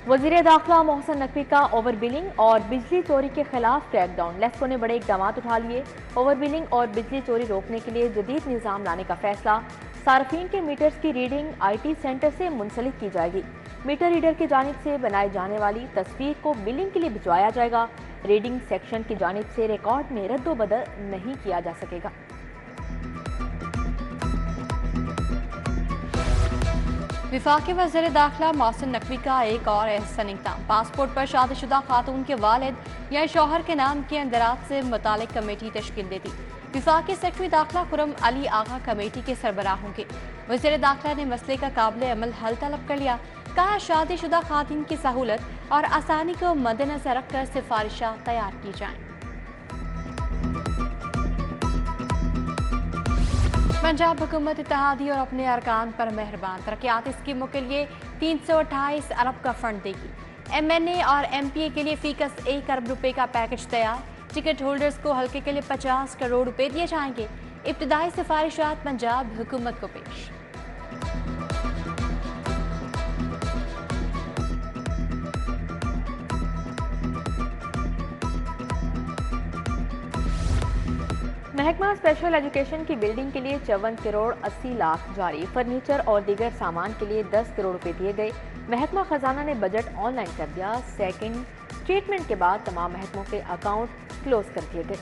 वज़ीर दाखिला मोहसिन नकवी का ओवर बिलिंग और बिजली चोरी के खिलाफ क्रैकडाउन। लेफ्को ने बड़े इकदाम उठा लिए। ओवर बिलिंग और बिजली चोरी रोकने के लिए जदीद निज़ाम लाने का फैसला। सार्फिन के मीटर्स की रीडिंग IT सेंटर से मुंसलिक की जाएगी। मीटर रीडर की जानिब से बनाई जाने वाली तस्वीर को बिलिंग के लिए भिजवाया जाएगा। रीडिंग सेक्शन की जानिब से रिकॉर्ड में रद्दोबदल नहीं किया जा सकेगा। वफाकी वज़ीर दाखिला मोहसिन नकवी का एक और एहसन इक़दाम। पासपोर्ट पर शादीशुदा खातून के वालिद या शौहर के नाम के इंदराज से मुतालिक कमेटी तश्कील देती। वफाकी सेक्रेटरी दाखिला खुरम अली आगा कमेटी के सरबराह होंगे। वज़ीर दाखिला ने मसले का काबिल अमल हल तलब कर लिया। कहा शादीशुदा खातून की सहूलत और आसानी को मद्देनजर रखकर सिफारिशात तैयार की जाएं। पंजाब हुकूमत इत्तेहादी और अपने अरकान पर मेहरबान। तरक्याती स्कीमों के लिए 328 अरब का फंड देगी। MNA और MPA के लिए फीकस 1 अरब रुपए का पैकेज तैयार। टिकट होल्डर्स को हल्के के लिए 50 करोड़ रुपए दिए जाएंगे। इब्तिदाई सिफारिशात पंजाब हुकूमत को पेश। महकमा स्पेशल एजुकेशन की बिल्डिंग के लिए 54 करोड़ 80 लाख जारी। फर्नीचर और दीगर सामान के लिए 10 करोड़ रुपए दिए गए। महकमा खजाना ने बजट ऑनलाइन कर दिया। सेकंड स्टेटमेंट के बाद तमाम महकमों के अकाउंट क्लोज कर दिए गए।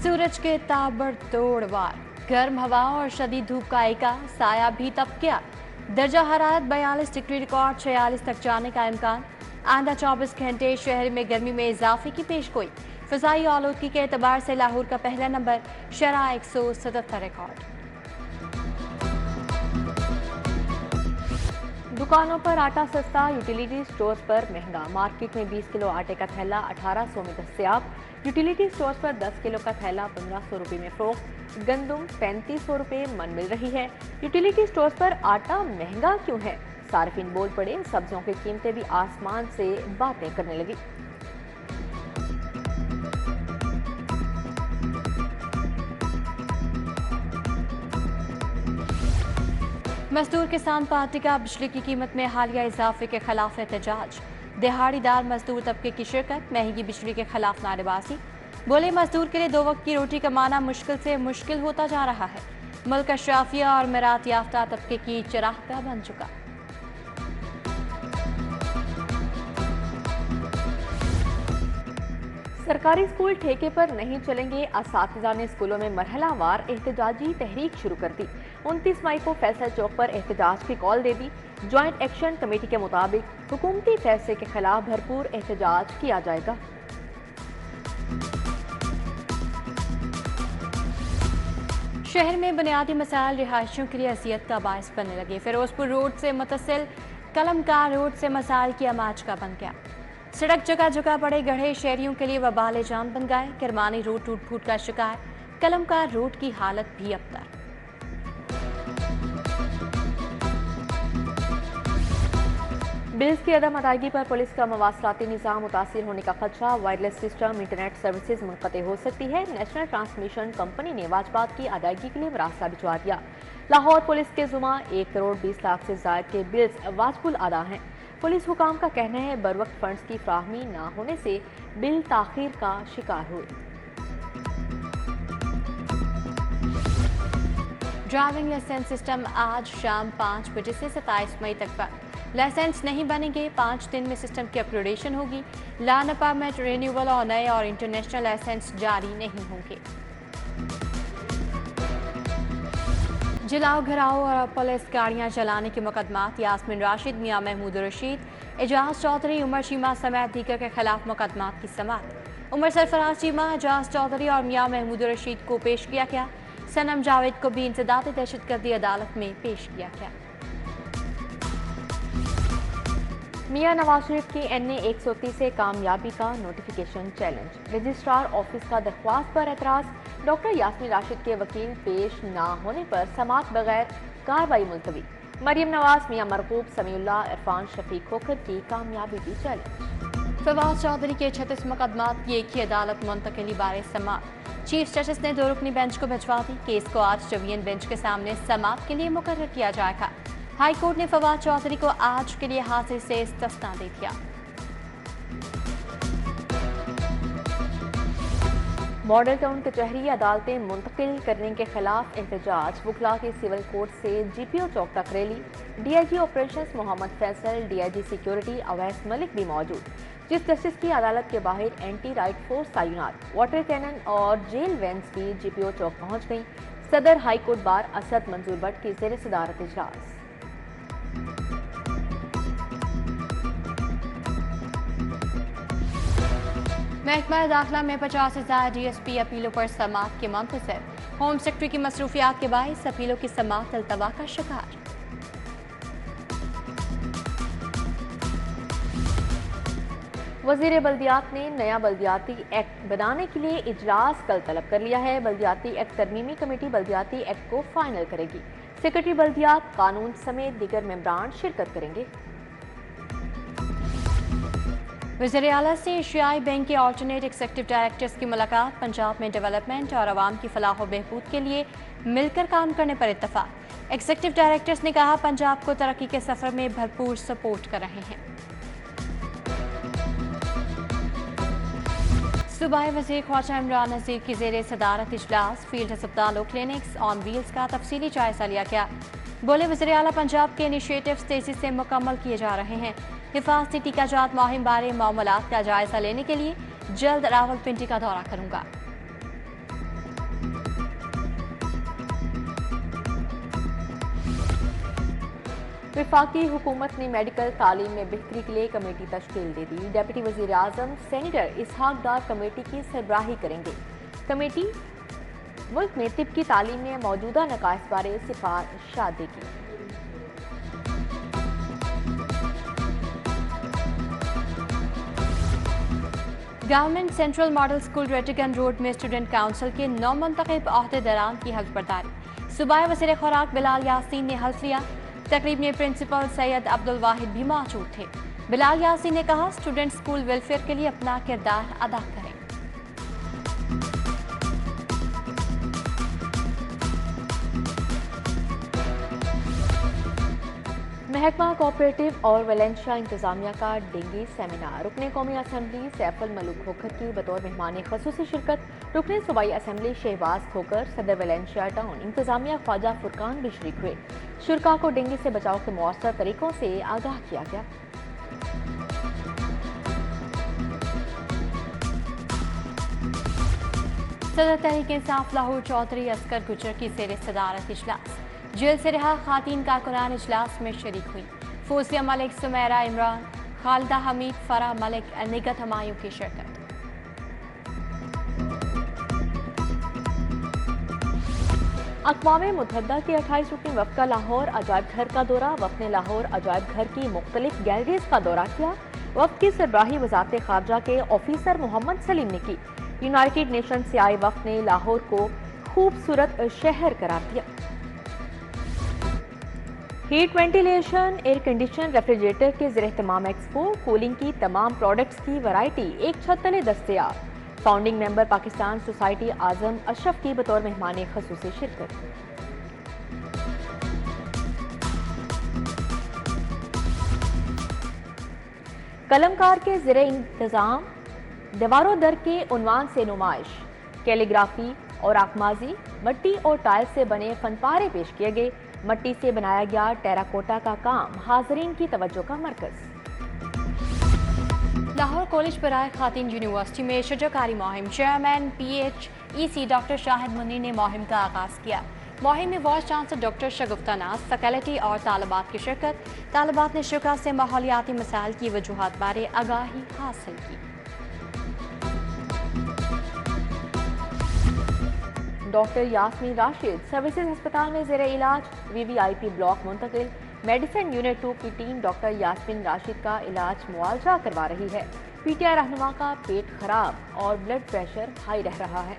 सूरज के ताबड़तोड़ वार, गर्म हवाओं और शदीद धूप का एका साया भी तप गया। दर्जा हरारत 42 डिग्री रिकॉर्ड 46 तक जाने का इम्कान। आइंदा 24 घंटे शहर में गर्मी में इजाफे की पेशगोई। फ़िज़ाई आलूदगी के एतबार से लाहौर का पहला नंबर, शरह 177 रिकॉर्ड। दुकानों पर आटा सस्ता, यूटिलिटी स्टोर्स पर महंगा। मार्केट में 20 किलो आटे का थैला 1800 में दस्तयाब। यूटिलिटी स्टोर्स पर 10 किलो का थैला 1500 रुपये में फरोख्त। गंदम 3500 रुपये मन मिल रही है। यूटिलिटी स्टोर्स पर आटा महंगा क्यों है? सार्फिन बोल पड़े। सब्जियों की कीमतें भी आसमान से बातें करने लगी। मजदूर किसान पार्टी का बिजली की कीमत में हालिया इजाफे के खिलाफ एहतजाज। दिहाड़ीदार मजदूर तबके की शिरकत। महंगी बिजली के खिलाफ नारेबाजी। बोले मजदूर के लिए 2 वक्त की रोटी कमाना मुश्किल से मुश्किल होता जा रहा है। मुल्क अशराफिया और मिरात याफ्ता तबके की चरागाह बन चुका। सरकारी स्कूल ठेके पर नहीं चलेंगे। असातिज़ा ने स्कूलों में मरहलावार एहतजाजी तहरीक शुरू कर दी। 29 मई को फैसल चौक पर एहतजाज की कॉल दे दी। ज्वाइंट एक्शन कमेटी के मुताबिक हुकूमती फैसले के खिलाफ भरपूर एहतजाज किया जाएगा। शहर में बुनियादी मसाइल रिहायशियों के लिए अजियत का बायस बनने लगे। फिरोजपुर रोड से मुतसिल कलमकार रोड से मसाइल की आमाज का बन गया। सड़क जगह जगह पड़े गड्ढे शहरियों के लिए वबाल जान बन गए। किरमानी रोड टूट फूट का शिकार। कलमकार रोड की हालत भी अबतर। बिल्स की अदम अदायगी पर पुलिस का मवासलाती निज़ाम मुतासिर होने का खदशा। वायरलेस सिस्टम इंटरनेट सर्विसेज मुनक़ते हो सकती है। नेशनल ट्रांसमिशन कंपनी ने वाजबात की अदायगी के लिए मरासला भिजवा दिया। लाहौर पुलिस के जुमा 1 करोड़ 20 लाख से ज़ायद के बिल्स वाजबुल अदा हैं। पुलिस हुकाम का कहना है बरवक्त फंड्स की फ्राहमी न होने से बिल ताखीर का शिकार हुए। ड्राइविंग लाइसेंस सिस्टम आज शाम 5 बजे से 27 मई तक बंद। लाइसेंस नहीं बनेंगे। 5 दिन में सिस्टम की अपग्रेडेशन होगी। लॉन परमिट रिन्यूअल और नए और इंटरनेशनल लाइसेंस जारी नहीं होंगे। जलाओ घराओ और पुलिस गाड़ियां चलाने के मुकदमात। यास्मीन राशिद, मियां महमूद रशीद, एजाज चौधरी, उमर चीमा समेत दीगर के खिलाफ मुकदमात की समाअत। उमर सरफराज चीमा, एजाज चौधरी और मियां महमूद रशीद को पेश किया गया। सनम जावेद को भी इंसदाद दहशतगर्दी अदालत में पेश किया गया। मियां नवाज शरीफ की NA 130 से कामयाबी का नोटिफिकेशन चैलेंज। रजिस्ट्रार ऑफिस का दरख्वास्त पर एतराज़। डॉक्टर यास्मीन राशिद के वकील पेश न होने पर समाअत बगैर कार्रवाई मुलतवी। मरियम नवाज, मियां मरकूब, समीउल्लाह, इरफान शफीक खोखर की कामयाबी की चैलेंज। फवाद चौधरी के 36 मुकदमात की एक ही अदालत मुंतकिली बारे समात। चीफ जस्टिस ने 2 रुकनी बेंच को भिजवा दी। केस को आज डिवीजन बेंच के सामने समात के लिए मुकर्रर किया जाएगा। हाई कोर्ट ने फवाद चौधरी को आज के लिए हाजिर से इस्तिस्ना दे दिया। मॉडल टाउन कचहरी अदालतें मुंतकिल करने के खिलाफ एहतजाज। वकला की सिविल कोर्ट से जीपीओ चौक तक rally. DIG operations Mohammad Faisal, DIG security Awais Malik भी मौजूद। चीफ जस्टिस की अदालत के बाहर एंटी राइट फोर्स तैनात। वाटर कैनन और जेल वैन्स भी जीपीओ चौक पहुंच गई। सदर हाई कोर्ट बार असद मंजूर भट्ट की ज़ेर सदारत इजलास। महकमा दाखिला में 50 से ज्यादा डीएसपी अपीलों पर समात के मुंतज़िर। होम सेक्रेटरी की मसरूफियात के बायस अपीलों की समात अल्तवा का शिकार। वज़ीर बल्दियात ने नया बल्दियाती एक्ट बनाने के लिए इजलास कल तलब कर लिया है। बल्दियाती एक्ट तरमीमी कमेटी बल्दियाती एक्ट को फाइनल करेगी। सेक्रेटरी बल्दियात, कानून समेत दीगर मेंबरान शिरकत करेंगे। वज़ीर आला से एशियाई बैंक के ऑल्टरनेट एग्जीक्यूटिव डायरेक्टर्स की मुलाकात। पंजाब में डेवलपमेंट और आवाम की फलाह व बहबूद के लिए मिलकर काम करने पर इत्तफाक। एग्जीक्यूटिव डायरेक्टर्स ने कहा पंजाब को तरक्की के सफर में भरपूर सपोर्ट कर रहे हैं। सूबाई वज़ीर ख्वाजा इमरान नज़ीर की ज़ेर सदारत इजलास। फील्ड अस्पतालों क्लिनिक्स ऑन व्हील्स का तफसीली जायजा लिया गया। बोले वज़ीर आला पंजाब के इनिशिएटिव्स तेजी से मुकम्मल किए जा रहे हैं। हिफाजती टीकाजात मुहिम बारे मामलात का जायजा लेने के लिए जल्द रावलपिंडी का दौरा करूंगा। वफाकी हुकूमत ने मेडिकल तालीम में बेहतरी के लिए कमेटी तश्कील दे दी। डेप्यूटी वज़ीर आज़म सेनेटर इसहाक डार कमेटी की सरबराही करेंगे। कमेटी मुल्क में तिब की तालीम में मौजूदा नकाइस बारे सिफारिशात देगी। Government central model school Rattigan road में स्टूडेंट काउंसिल के 9 मुंतखब अहदेदारान की हल्फ बर्दारी। सूबाई वज़ीर खुराक बिलाल यासीन ने हल्फ लिया। तकरीब में प्रिंसिपल सैयद अब्दुल वाहिद भी मौजूद थे। बिलाल यासीन ने कहा स्टूडेंट स्कूल वेलफेयर के लिए अपना किरदार अदा करें। महकमा कोऑपरेटिव और वेलेंशिया इंतजामिया का डेंगी सेमिनार। रुकने कौमी असम्बली सैफुल मलूक खोखर की बतौर मेहमान खसूसी शिरकत। रुकने सूबाई असम्बली शहबाज खोखर, सदर वेलेंशिया टाउन इंतजामिया ख्वाजा फुरकान भी शरीक हुए। शुरका को डेंगू से बचाव के मौसर तरीकों से आगाह किया गया। सदर तहरीक इंसाफ लाहौर चौधरी असगर गुजर की ज़ेर सदारत इजलास। जेल से रिहा खातीन कारकुनान इजलास में शरीक हुई। फौजिया मलिक, सुमेरा इमरान, खालिदा हमीद, फराह मलिक, निगत हमायूं की शिरकत। अक़वाम मुत्तहिदा के 28 रुकनी वफ़द का लाहौर अजायब घर का दौरा। वफ़द ने लाहौर अजायब घर की मुख्तलिफ गैलरीज का दौरा किया। वफ़द की सरबराही वज़ारत खारजा के ऑफिसर मोहम्मद सलीम ने की। यूनाइटेड नेशन से आए वफ़द ने लाहौर को खूबसूरत शहर करार दिया। Heat ventilation, air condition, refrigerator के ज़रिए तमाम एक्सपो, कूलिंग की तमाम प्रोडक्ट्स की वैरायटी एक छत तले दस्तयाब। फाउंडिंग मेंबर पाकिस्तान सोसाइटी आजम अशरफ की बतौर मेहमान खसूसी शिरकत। कलमकार के ज़रिए इंतजाम दीवारों दर के उन्वान से नुमाइश, कैलीग्राफी और आकमाजी, मट्टी और टाइल से बने फनपारे पेश किए गए। मट्टी से बनाया गया टेराकोटा का काम हाजरीन की तवज्जो का मरकज। लाहौर कॉलेज बराए खातीन यूनिवर्सिटी में शजाकारी मुहिम। Chairman PHEC doctor Shahid Munir ने मुहिम का आगाज किया। मुहिम में वाइस चांसलर डॉक्टर शगुफ्ता नाज, फैकल्टी और तालिबात की शिरकत। तालिबात ने शुरा से माहौलियाती मसाइल की वजूहात बारे आगाही हासिल की। डॉक्टर यास्मीन राशिद सर्विसेज अस्पताल में ज़ेर इलाज। VVIP ब्लॉक मुंतकिल। मेडिसिन यूनिट 2 की टीम डॉक्टर यास्मीन राशिद का इलाज मुआवजा करवा रही है। PTI रहनुमा का पेट खराब और ब्लड प्रेशर हाई रह रहा है।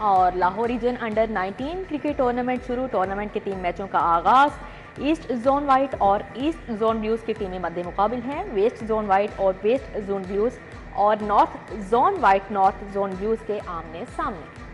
और Lahore region under 19 cricket tournament शुरू। टूर्नामेंट के 3 मैचों का आगाज। ईस्ट जोन वाइट और ईस्ट जोन ब्लूज की टीमें मद्दे मुकाबिल हैं। वेस्ट जोन वाइट और वेस्ट जोन ब्लूज और north zone white north zone blues के आमने सामने।